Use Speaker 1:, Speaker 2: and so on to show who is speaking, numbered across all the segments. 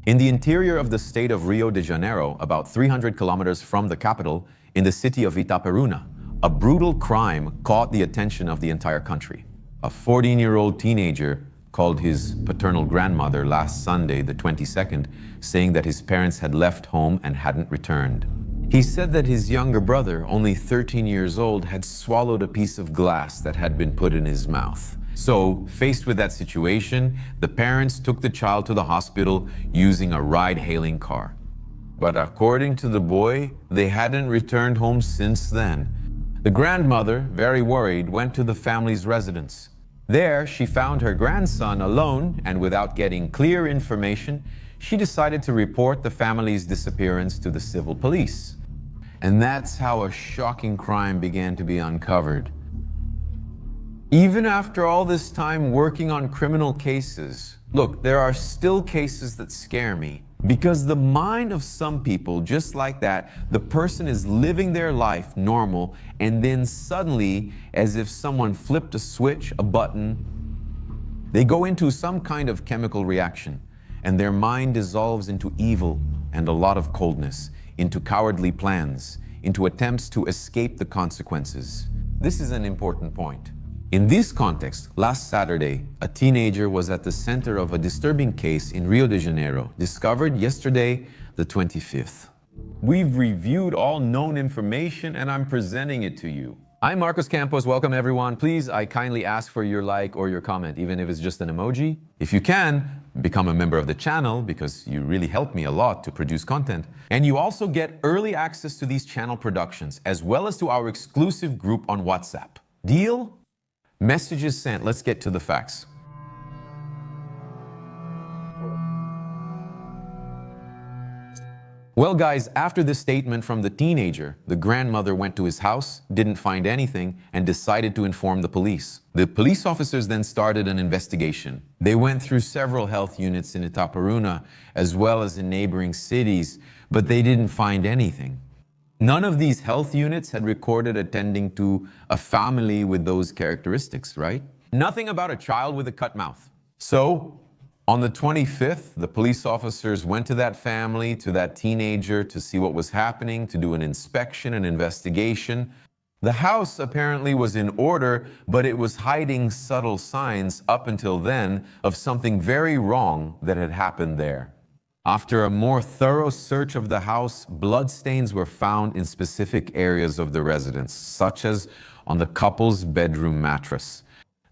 Speaker 1: In the interior of the state of Rio de Janeiro, about 300 kilometers from the capital, in the city of Itaperuna, a brutal crime caught the attention of the entire country. A 14-year-old teenager called his paternal grandmother last Sunday, the 22nd, saying that his parents had left home and hadn't returned. He said that his younger brother, only 13 years old, had swallowed a piece of glass that had been put in his mouth. So, faced with that situation, the parents took the child to the hospital using a ride-hailing car. But according to the boy, they hadn't returned home since then. The grandmother, very worried, went to the family's residence. There, she found her grandson alone, and without getting clear information, she decided to report the family's disappearance to the civil police. And that's how a shocking crime began to be uncovered. Even after all this time working on criminal cases, look, there are still cases that scare me. Because the mind of some people, just like that, the person is living their life normal, and then suddenly, as if someone flipped a switch, a button, they go into some kind of chemical reaction, and their mind dissolves into evil and a lot of coldness, into cowardly plans, into attempts to escape the consequences. This is an important point. In this context, last Saturday, a teenager was at the center of a disturbing case in Rio de Janeiro, discovered yesterday, the 25th. We've reviewed all known information and I'm presenting it to you. I'm Marcos Campos. Welcome everyone. Please, I kindly ask for your like or your comment, even if it's just an emoji. If you can, become a member of the channel because you really help me a lot to produce content. And you also get early access to these channel productions, as well as to our exclusive group on WhatsApp. Deal? Messages sent. Let's get to the facts. Well, guys, after this statement from the teenager, the grandmother went to his house, didn't find anything, and decided to inform the police. The police officers then started an investigation. They went through several health units in Itaperuna, as well as in neighboring cities, but they didn't find anything. None of these health units had recorded attending to a family with those characteristics, right? Nothing about a child with a cut mouth. So, on the 25th, the police officers went to that family, to that teenager, to see what was happening, to do an inspection, an investigation. The house apparently was in order, but it was hiding subtle signs up until then of something very wrong that had happened there. After a more thorough search of the house, bloodstains were found in specific areas of the residence, such as on the couple's bedroom mattress.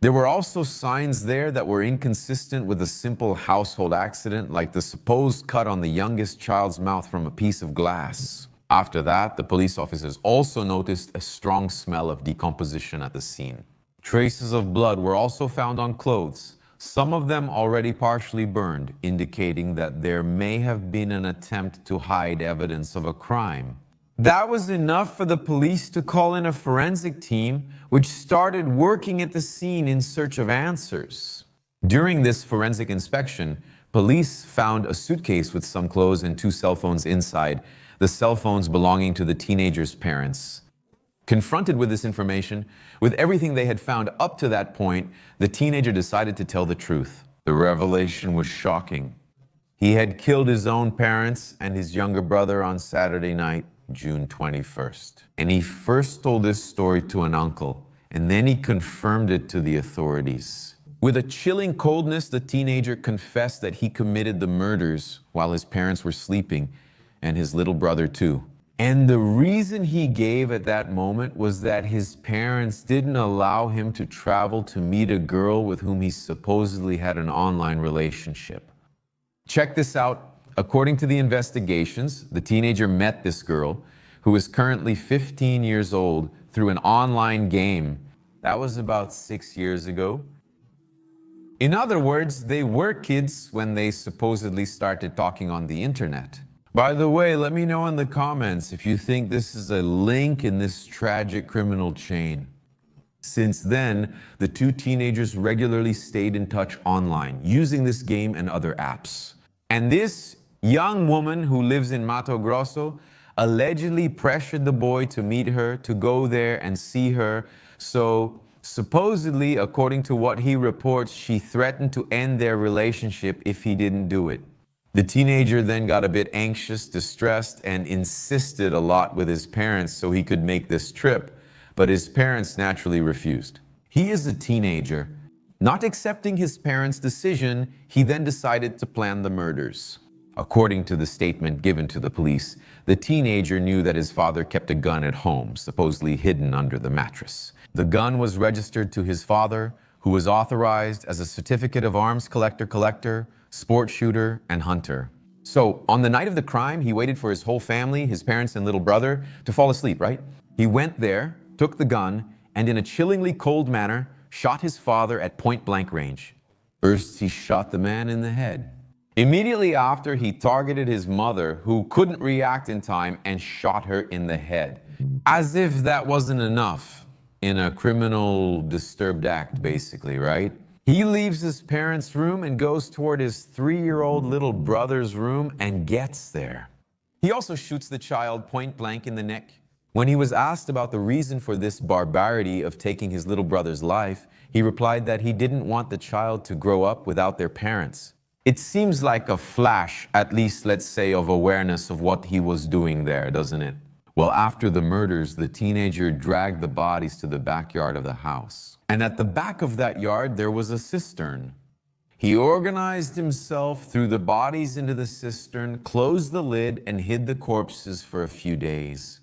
Speaker 1: There were also signs there that were inconsistent with a simple household accident, like the supposed cut on the youngest child's mouth from a piece of glass. After that, the police officers also noticed a strong smell of decomposition at the scene. Traces of blood were also found on clothes, some of them already partially burned, indicating that there may have been an attempt to hide evidence of a crime. That was enough for the police to call in a forensic team, which started working at the scene in search of answers. During this forensic inspection, police found a suitcase with some clothes and 2 cell phones inside, the cell phones belonging to the teenager's parents. Confronted with this information, with everything they had found up to that point, the teenager decided to tell the truth. The revelation was shocking. He had killed his own parents and his younger brother on Saturday night, June 21st. And he first told this story to an uncle, and then he confirmed it to the authorities. With a chilling coldness, the teenager confessed that he committed the murders while his parents were sleeping, and his little brother too. And the reason he gave at that moment was that his parents didn't allow him to travel to meet a girl with whom he supposedly had an online relationship. Check this out. According to the investigations, the teenager met this girl, who is currently 15 years old, through an online game. That was about 6 years ago. In other words, they were kids when they supposedly started talking on the internet. By the way, let me know in the comments if you think this is a link in this tragic criminal chain. Since then, the 2 teenagers regularly stayed in touch online, using this game and other apps. And this young woman who lives in Mato Grosso allegedly pressured the boy to meet her, to go there and see her. So, supposedly, according to what he reports, she threatened to end their relationship if he didn't do it. The teenager then got a bit anxious, distressed, and insisted a lot with his parents so he could make this trip, but his parents naturally refused. He is a teenager. Not accepting his parents' decision, he then decided to plan the murders. According to the statement given to the police, the teenager knew that his father kept a gun at home, supposedly hidden under the mattress. The gun was registered to his father, who was authorized as a certificate of arms collector, sport shooter, and hunter. So, on the night of the crime, he waited for his whole family, his parents and little brother, to fall asleep, right? He went there, took the gun, and in a chillingly cold manner, shot his father at point-blank range. First, he shot the man in the head. Immediately after, he targeted his mother, who couldn't react in time, and shot her in the head. As if that wasn't enough in a criminal disturbed act, basically, right? He leaves his parents' room and goes toward his 3-year-old little brother's room and gets there. He also shoots the child point-blank in the neck. When he was asked about the reason for this barbarity of taking his little brother's life, he replied that he didn't want the child to grow up without their parents. It seems like a flash, at least let's say, of awareness of what he was doing there, doesn't it? Well, after the murders, the teenager dragged the bodies to the backyard of the house. And at the back of that yard, there was a cistern. He organized himself, threw the bodies into the cistern, closed the lid, and hid the corpses for a few days.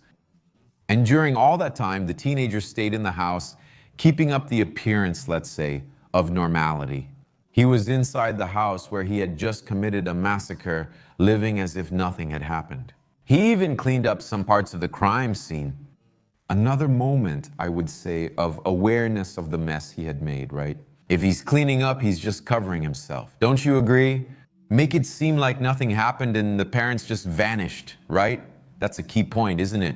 Speaker 1: And during all that time, the teenager stayed in the house, keeping up the appearance, let's say, of normality. He was inside the house where he had just committed a massacre, living as if nothing had happened. He even cleaned up some parts of the crime scene. Another moment, I would say, of awareness of the mess he had made, right? If he's cleaning up, he's just covering himself. Don't you agree? Make it seem like nothing happened and the parents just vanished, right? That's a key point, isn't it?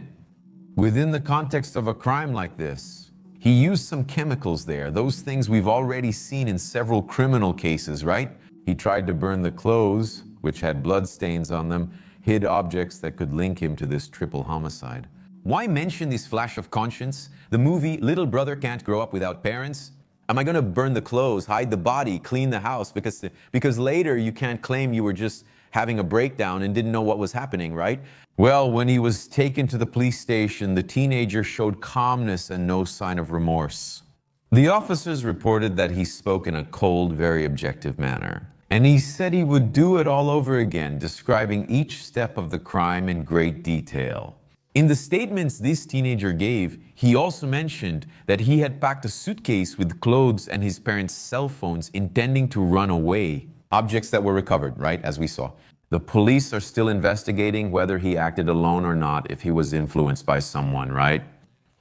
Speaker 1: Within the context of a crime like this, he used some chemicals there, those things we've already seen in several criminal cases, right? He tried to burn the clothes, which had blood stains on them, hid objects that could link him to this triple homicide. Why mention this flash of conscience? The movie Little Brother Can't Grow Up Without Parents? Am I going to burn the clothes, hide the body, clean the house? Because later you can't claim you were just having a breakdown and didn't know what was happening, right? Well, when he was taken to the police station, the teenager showed calmness and no sign of remorse. The officers reported that he spoke in a cold, very objective manner. And he said he would do it all over again, describing each step of the crime in great detail. In the statements this teenager gave, he also mentioned that he had packed a suitcase with clothes and his parents' cell phones, intending to run away. Objects that were recovered, right, as we saw. The police are still investigating whether he acted alone or not, if he was influenced by someone, right?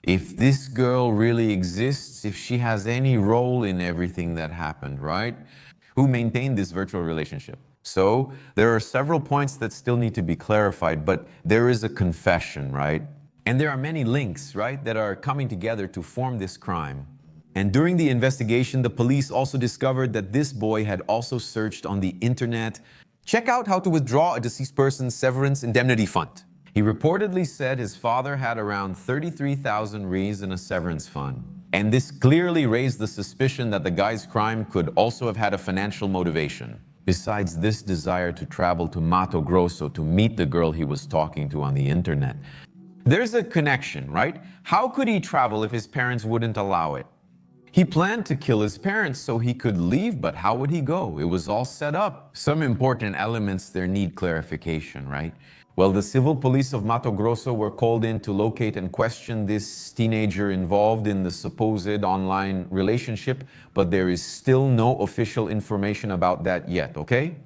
Speaker 1: If this girl really exists, if she has any role in everything that happened, right? Who maintained this virtual relationship? So there are several points that still need to be clarified, but there is a confession, right? And there are many links, right, that are coming together to form this crime. And during the investigation, the police also discovered that this boy had also searched on the internet. Check out how to withdraw a deceased person's severance indemnity fund. He reportedly said his father had around 33,000 reais in a severance fund. And this clearly raised the suspicion that the guy's crime could also have had a financial motivation. Besides this desire to travel to Mato Grosso to meet the girl he was talking to on the internet. There's a connection, right? How could he travel if his parents wouldn't allow it? He planned to kill his parents so he could leave, but how would he go? It was all set up. Some important elements there need clarification, right? Well, the civil police of Mato Grosso were called in to locate and question this teenager involved in the supposed online relationship, but there is still no official information about that yet, okay?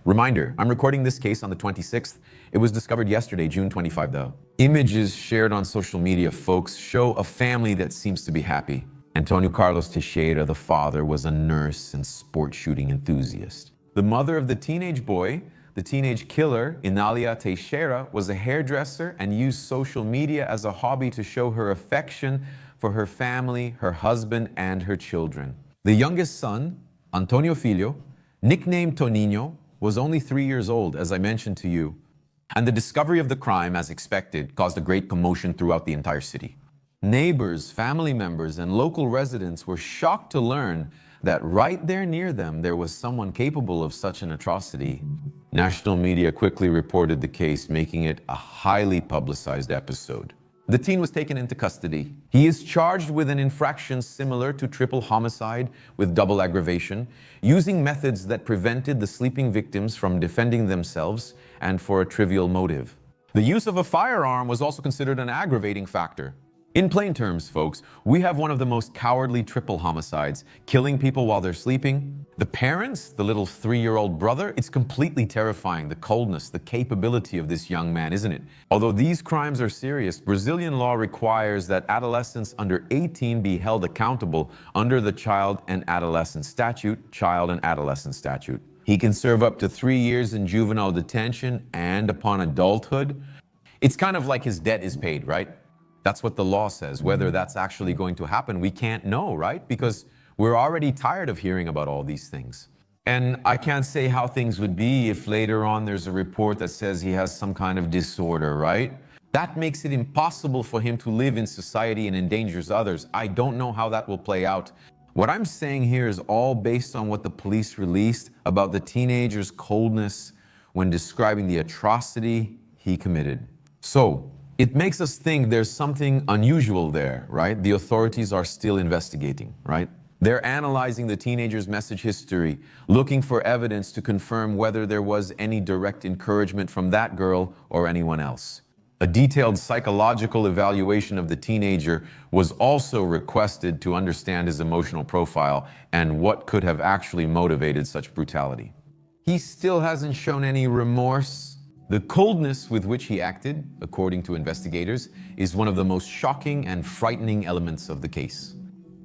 Speaker 1: Reminder, I'm recording this case on the 26th. It was discovered yesterday, June 25, though. Images shared on social media, folks, show a family that seems to be happy. Antonio Carlos Teixeira, the father, was a nurse and sport shooting enthusiast. The mother of the teenage boy, the teenage killer, Inália Teixeira, was a hairdresser and used social media as a hobby to show her affection for her family, her husband, and her children. The youngest son, Antonio Filho, nicknamed Toninho, was only 3 years old, as I mentioned to you. And the discovery of the crime, as expected, caused a great commotion throughout the entire city. Neighbors, family members, and local residents were shocked to learn that right there near them, there was someone capable of such an atrocity. National media quickly reported the case, making it a highly publicized episode. The teen was taken into custody. He is charged with an infraction similar to triple homicide with double aggravation, using methods that prevented the sleeping victims from defending themselves and for a trivial motive. The use of a firearm was also considered an aggravating factor. In plain terms, folks, we have one of the most cowardly triple homicides, killing people while they're sleeping. The parents, the little 3-year-old brother, it's completely terrifying, the coldness, the capability of this young man, isn't it? Although these crimes are serious, Brazilian law requires that adolescents under 18 be held accountable under the Child and Adolescent Statute, He can serve up to 3 years in juvenile detention, and upon adulthood, it's kind of like his debt is paid, right? That's what the law says. Whether that's actually going to happen, we can't know, right? Because we're already tired of hearing about all these things. And I can't say how things would be if later on there's a report that says he has some kind of disorder, right? That makes it impossible for him to live in society and endangers others. I don't know how that will play out. What I'm saying here is all based on what the police released about the teenager's coldness when describing the atrocity he committed. So, it makes us think there's something unusual there, right? The authorities are still investigating, right? They're analyzing the teenager's message history, looking for evidence to confirm whether there was any direct encouragement from that girl or anyone else. A detailed psychological evaluation of the teenager was also requested to understand his emotional profile and what could have actually motivated such brutality. He still hasn't shown any remorse. The coldness with which he acted, according to investigators, is one of the most shocking and frightening elements of the case.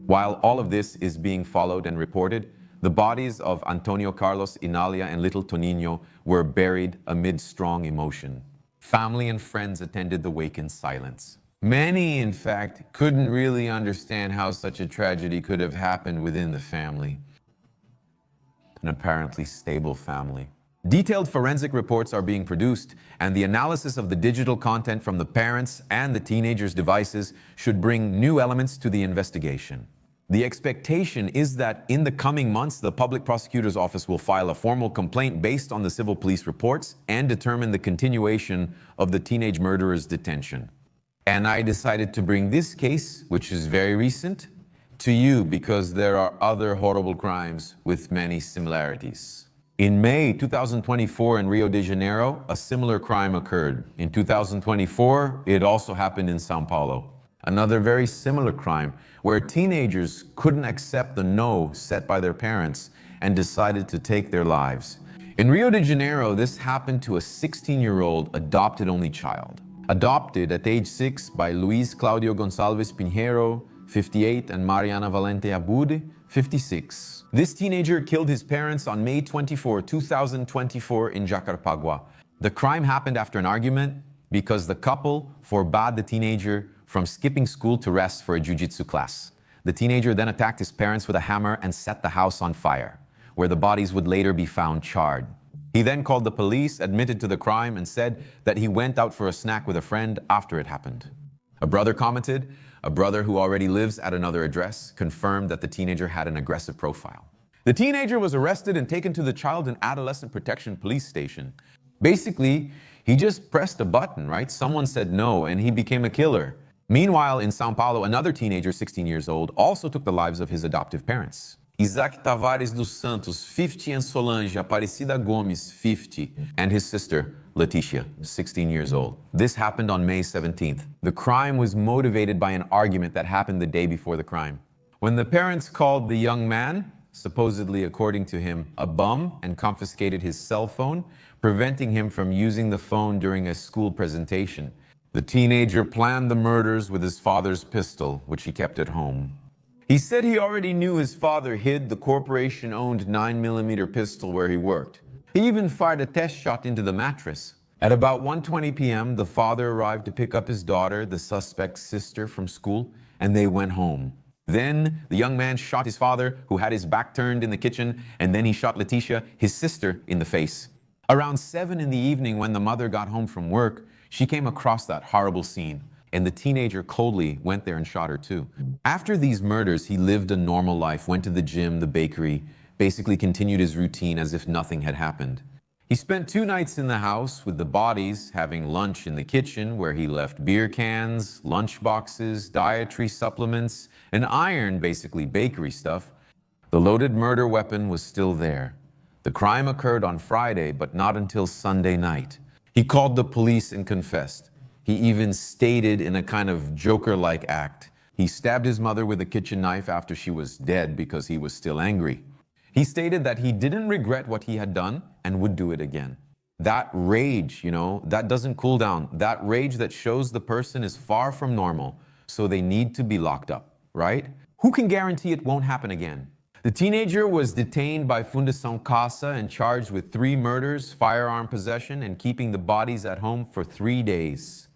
Speaker 1: While all of this is being followed and reported, the bodies of Antonio Carlos, Inalia, and little Toninho were buried amid strong emotion. Family and friends attended the wake in silence. Many, in fact, couldn't really understand how such a tragedy could have happened within the family. An apparently stable family. Detailed forensic reports are being produced, and the analysis of the digital content from the parents and the teenagers' devices should bring new elements to the investigation. The expectation is that in the coming months, the Public Prosecutor's Office will file a formal complaint based on the civil police reports and determine the continuation of the teenage murderer's detention. And I decided to bring this case, which is very recent, to you because there are other horrible crimes with many similarities. In May 2024 in Rio de Janeiro, a similar crime occurred. In 2024, it also happened in São Paulo. Another very similar crime where teenagers couldn't accept the no set by their parents and decided to take their lives. In Rio de Janeiro, this happened to a 16-year-old adopted only child. Adopted at age 6 by Luis Claudio Gonçalves Pinheiro, 58, and Mariana Valente Abude, 56. This teenager killed his parents on May 24, 2024 in Jacarepaguá. The crime happened after an argument because the couple forbade the teenager from skipping school to rest for a jiu-jitsu class. The teenager then attacked his parents with a hammer and set the house on fire, where the bodies would later be found charred. He then called the police, admitted to the crime, and said that he went out for a snack with a friend after it happened. A brother commented. A brother who already lives at another address confirmed that the teenager had an aggressive profile. The teenager was arrested and taken to the Child and Adolescent Protection Police Station. Basically, he just pressed a button, right? Someone said no, and he became a killer. Meanwhile, in São Paulo, another teenager, 16 years old, also took the lives of his adoptive parents. Isaac Tavares dos Santos, 50, and Solange Aparecida Gomes, 50, and his sister, Leticia, 16 years old. This happened on May 17th. The crime was motivated by an argument that happened the day before the crime. When the parents called the young man, supposedly according to him, a bum, and confiscated his cell phone, preventing him from using the phone during a school presentation, the teenager planned the murders with his father's pistol, which he kept at home. He said he already knew his father hid the corporation-owned 9mm pistol where he worked. He even fired a test shot into the mattress. At about 1:20 p.m., the father arrived to pick up his daughter, the suspect's sister, from school, and they went home. Then the young man shot his father, who had his back turned in the kitchen, and then he shot Leticia, his sister, in the face. Around 7 in the evening, when the mother got home from work, she came across that horrible scene, and the teenager coldly went there and shot her too. After these murders, he lived a normal life, went to the gym, the bakery, basically continued his routine as if nothing had happened. He spent 2 nights in the house with the bodies, having lunch in the kitchen where he left beer cans, lunch boxes, dietary supplements, and iron, basically bakery stuff. The loaded murder weapon was still there. The crime occurred on Friday, but not until Sunday night. He called the police and confessed. He even stated in a kind of Joker-like act. He stabbed his mother with a kitchen knife after she was dead because he was still angry. He stated that he didn't regret what he had done and would do it again. That rage, that doesn't cool down. That rage that shows the person is far from normal, so they need to be locked up, right? Who can guarantee it won't happen again? The teenager was detained by Fundação Casa and charged with 3 murders, firearm possession, and keeping the bodies at home for 3 days.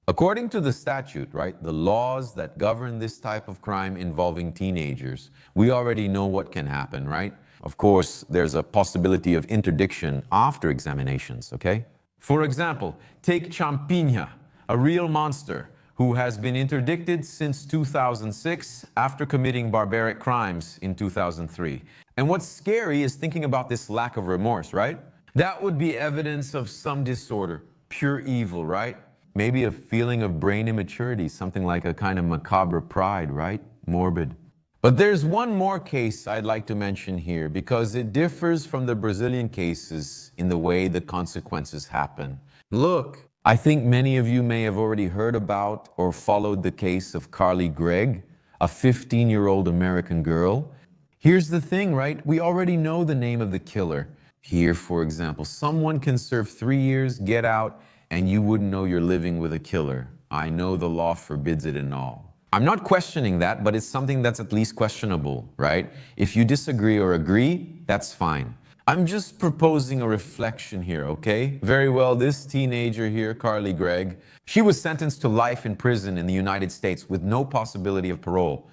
Speaker 1: According to the statute, right, the laws that govern this type of crime involving teenagers, we already know what can happen, right? Of course, there's a possibility of interdiction after examinations, okay? For example, take Champinha, a real monster who has been interdicted since 2006 after committing barbaric crimes in 2003. And what's scary is thinking about this lack of remorse, right? That would be evidence of some disorder, pure evil, right? Maybe a feeling of brain immaturity, something like a kind of macabre pride, right? Morbid. But there's one more case I'd like to mention here because it differs from the Brazilian cases in the way the consequences happen. Look, I think many of you may have already heard about or followed the case of Carly Gregg, a 15-year-old American girl. Here's the thing, right? We already know the name of the killer. Here, for example, someone can serve 3 years, get out, and you wouldn't know you're living with a killer. I know the law forbids it and all. I'm not questioning that, but it's something that's at least questionable, right? If you disagree or agree, that's fine. I'm just proposing a reflection here, okay? Very well, this teenager here, Carly Gregg, she was sentenced to life in prison in the United States with no possibility of parole.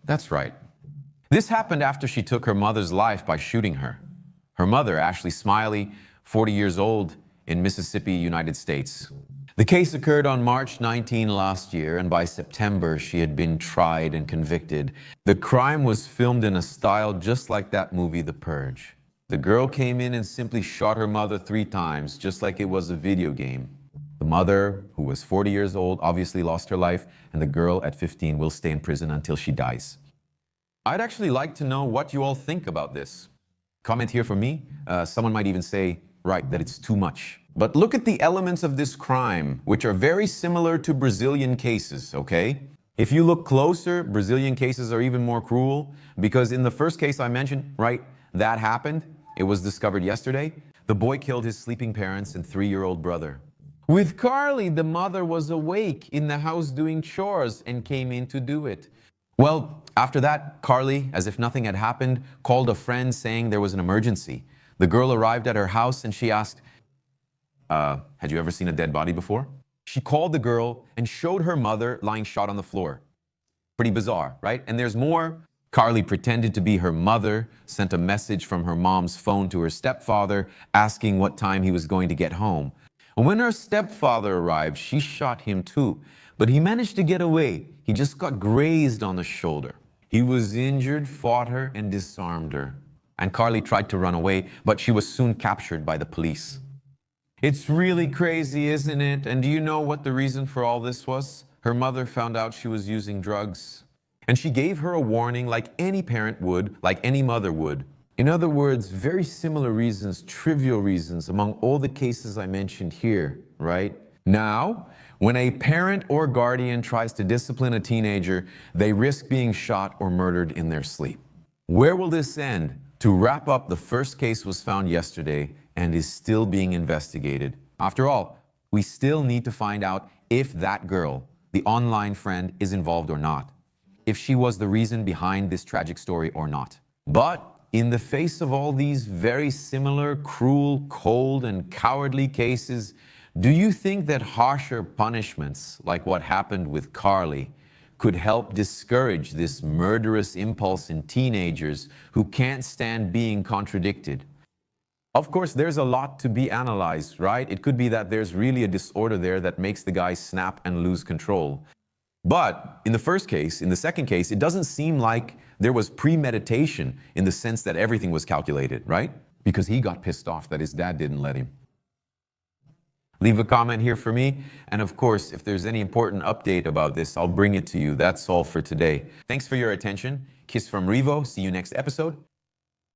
Speaker 1: That's right. This happened after she took her mother's life by shooting her. Her mother, Ashley Smiley, 40 years old, in Mississippi, United States. The case occurred on March 19 last year, and by September, she had been tried and convicted. The crime was filmed in a style just like that movie, The Purge. The girl came in and simply shot her mother 3 times, just like it was a video game. The mother, who was 40 years old, obviously lost her life, and the girl at 15 will stay in prison until she dies. I'd actually like to know what you all think about this. Comment here for me. Someone might even say, right, that it's too much. But look at the elements of this crime, which are very similar to Brazilian cases, okay? If you look closer, Brazilian cases are even more cruel because in the first case I mentioned, right, that happened. It was discovered yesterday. The boy killed his sleeping parents and 3-year-old brother. With Carly, the mother was awake in the house doing chores and came in to do it. Well, after that, Carly, as if nothing had happened, called a friend saying there was an emergency. The girl arrived at her house and she asked, had you ever seen a dead body before? She called the girl and showed her mother lying shot on the floor. Pretty bizarre, right? And there's more. Carly pretended to be her mother, sent a message from her mom's phone to her stepfather, asking what time he was going to get home. And when her stepfather arrived, she shot him too. But he managed to get away. He just got grazed on the shoulder. He was injured, fought her, and disarmed her. And Carly tried to run away, but she was soon captured by the police. It's really crazy, isn't it? And do you know what the reason for all this was? Her mother found out she was using drugs. And she gave her a warning like any parent would, like any mother would. In other words, very similar reasons, trivial reasons among all the cases I mentioned here, right? Now, when a parent or guardian tries to discipline a teenager, they risk being shot or murdered in their sleep. Where will this end? To wrap up, the first case was found yesterday and is still being investigated. After all, we still need to find out if that girl, the online friend, is involved or not, if she was the reason behind this tragic story or not. But in the face of all these very similar, cruel, cold, and cowardly cases, do you think that harsher punishments, like what happened with Carly, could help discourage this murderous impulse in teenagers who can't stand being contradicted? Of course, there's a lot to be analyzed, right? It could be that there's really a disorder there that makes the guy snap and lose control. But in the first case, in the second case, it doesn't seem like there was premeditation in the sense that everything was calculated, right? because he got pissed off that his dad didn't let him. Leave a comment here for me. And of course, if there's any important update about this, I'll bring it to you. That's all for today. Thanks for your attention. Kiss from Revo. See you next episode.